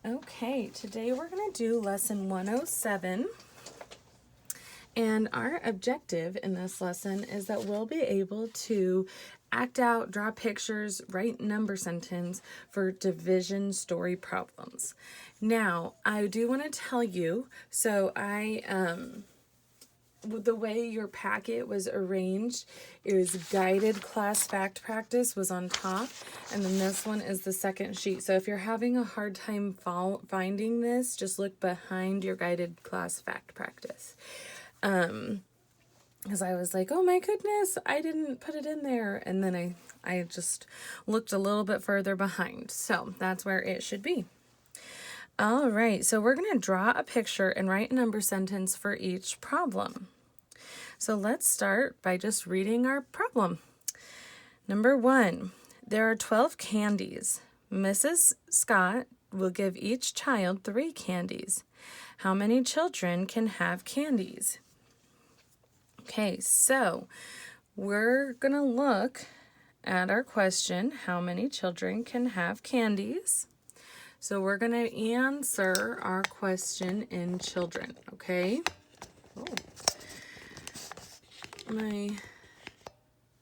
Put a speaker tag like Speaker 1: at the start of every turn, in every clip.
Speaker 1: Okay, today we're going to do lesson 107. And our objective in this lesson is that we'll be able to act out, draw pictures, write number sentence for division story problems. Now, I do want to tell you, the way your packet was arranged, it was guided class fact practice was on top, and then this one is the second sheet. So if you're having a hard time finding this, just look behind your guided class fact practice. Because I was like, oh my goodness, I didn't put it in there. And then I just looked a little bit further behind. So that's where it should be. All right, so we're going to draw a picture and write a number sentence for each problem. So let's start by just reading our problem. Number 1, there are 12 candies. Mrs. Scott will give each child 3 candies. How many children can have candies? Okay, so we're going to look at our question, how many children can have candies? So we're going to answer our question in children, okay? Oh.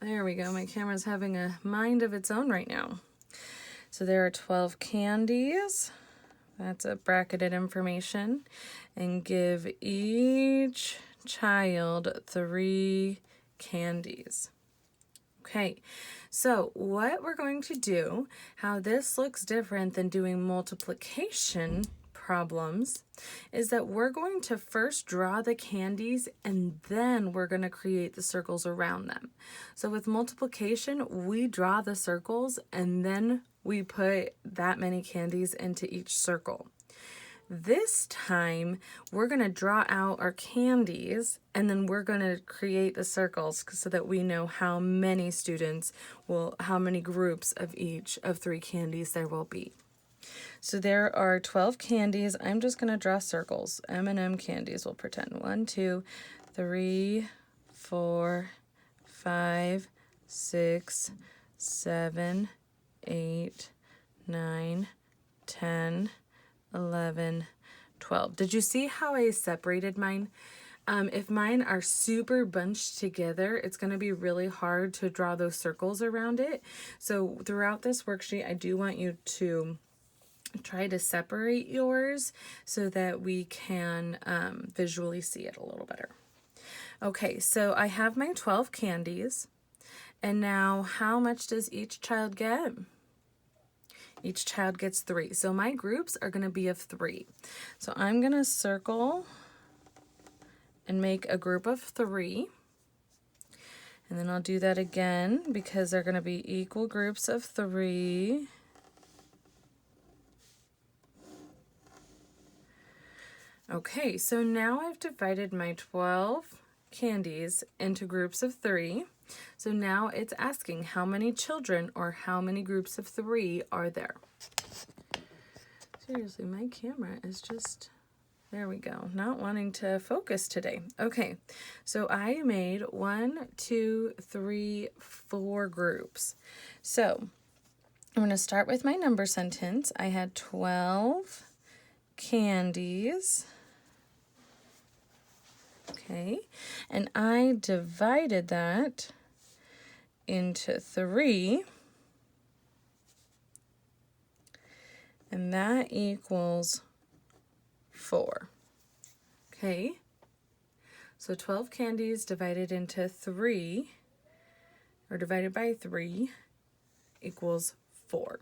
Speaker 1: There we go. My camera's having a mind of its own right now. So there are 12 candies. That's a bracketed information. And give each child 3 candies. Okay, so what we're going to do, how this looks different than doing multiplication problems, is that we're going to first draw the candies and then we're going to create the circles around them. So with multiplication, we draw the circles and then we put that many candies into each circle. This time, we're going to draw out our candies and then we're going to create the circles so that we know how many how many groups of each of 3 candies there will be. So there are 12 candies. I'm just going to draw circles. M&M candies, we'll pretend. 1, 2, 3, 4, 5, 6, 7, 8, 9, 10, 11, 12. Did you see how I separated mine? If mine are super bunched together, it's going to be really hard to draw those circles around it. So throughout this worksheet, I do want you to try to separate yours so that we can visually see it a little better. Okay, so I have my 12 candies. And now how much does each child get? Each child gets 3. So my groups are going to be of 3. So I'm going to circle and make a group of 3. And then I'll do that again because they're going to be equal groups of 3. Okay, so now I've divided my 12 candies into groups of 3. So now it's asking how many children or how many groups of 3 are there. Seriously, my camera is just, there we go, not wanting to focus today. Okay, so I made 1, 2, 3, 4 groups. So I'm going to start with my number sentence. I had 12 candies. Okay, and I divided that into 3, and that equals 4. Okay, so 12 candies divided into 3, or divided by 3, equals 4.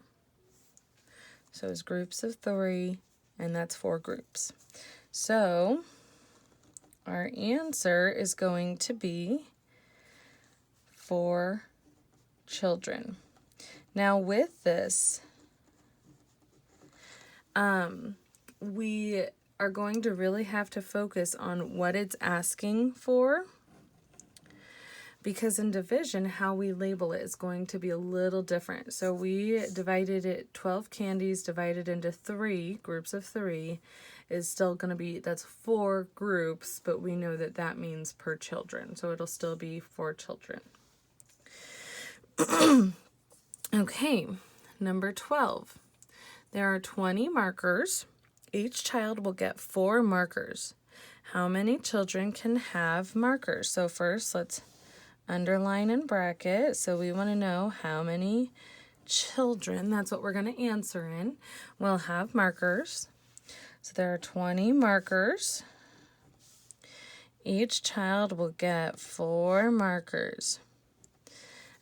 Speaker 1: So it's groups of 3, and that's 4 groups. So our answer is going to be 4 children. Now with this, we are going to really have to focus on what it's asking for, because in division, how we label it is going to be a little different. So we divided it, 12 candies divided into 3, groups of 3, is still going to be, that's 4 groups, but we know that that means per children. So it'll still be 4 children. Okay, number 12. There are 20 markers. Each child will get 4 markers. How many children can have markers? So first, let's underline and bracket. So we want to know how many children, that's what we're going to answer in, will have markers. So there are 20 markers. Each child will get 4 markers.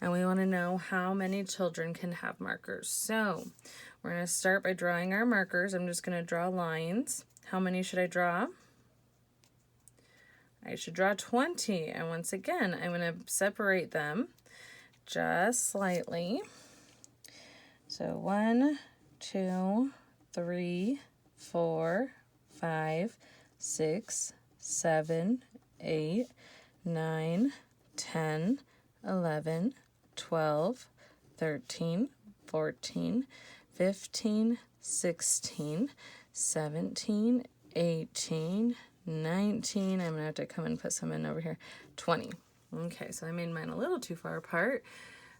Speaker 1: And we want to know how many children can have markers. So we're going to start by drawing our markers. I'm just going to draw lines. How many should I draw? I should draw 20. And once again, I'm going to separate them just slightly. So 1, 2, 3, 4, 5, 6, 7, 8, 9, 10, 11, 12, 13, 14, 15, 16, 17, 18, 19. I'm going to have to come and put some in over here. 20. Okay, so I made mine a little too far apart.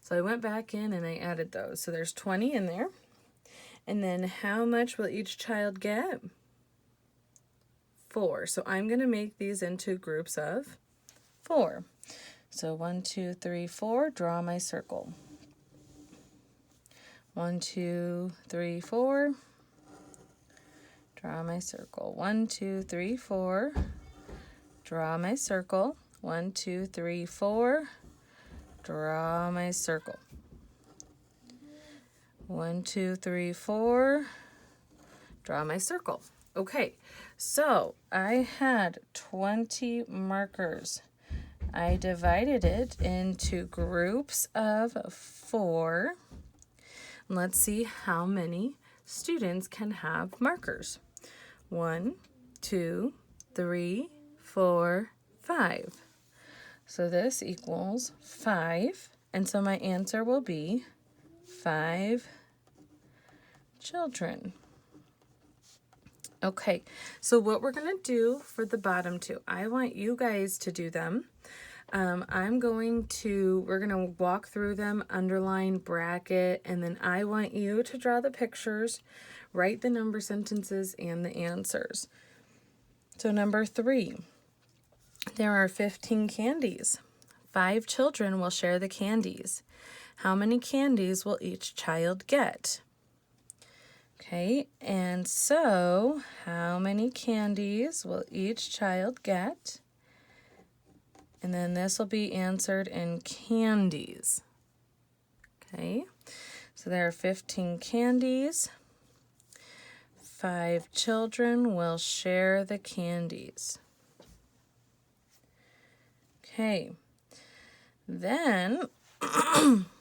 Speaker 1: So I went back in and I added those. So there's 20 in there. And then how much will each child get? 4. So I'm going to make these into groups of 4. So 1, 2, 3, 4, draw my circle. 1, 2, 3, 4, draw my circle. 1, 2, 3, 4, draw my circle. 1, 2, 3, 4, draw my circle. 1, 2, 3, 4, draw my circle. Okay, so I had 20 markers. I divided it into groups of 4. Let's see how many students can have markers. 1, 2, 3, 4, 5. So this equals 5. And so my answer will be 5 children. Okay, so what we're going to do for the bottom 2, I want you guys to do them. we're going to walk through them, underline, bracket, and then I want you to draw the pictures, write the number sentences, and the answers. So number 3, there are 15 candies. 5 children will share the candies. How many candies will each child get? Okay, and so how many candies will each child get? And then this will be answered in candies. Okay, so there are 15 candies. 5 children will share the candies. Okay, then,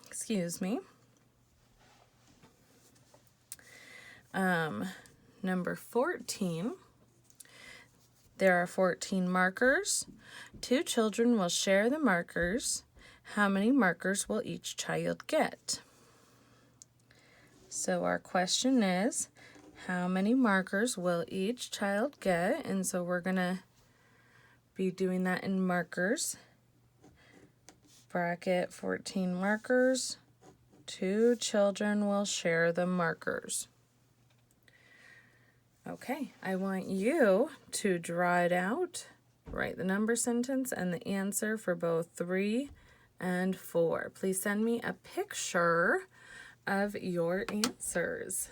Speaker 1: excuse me. Number 14, there are 14 markers. 2 children will share the markers. How many markers will each child get? So our question is, how many markers will each child get? And so we're going to be doing that in markers. Bracket 14 markers. 2 children will share the markers. Okay, I want you to draw it out, write the number sentence and the answer for both 3 and 4. Please send me a picture of your answers.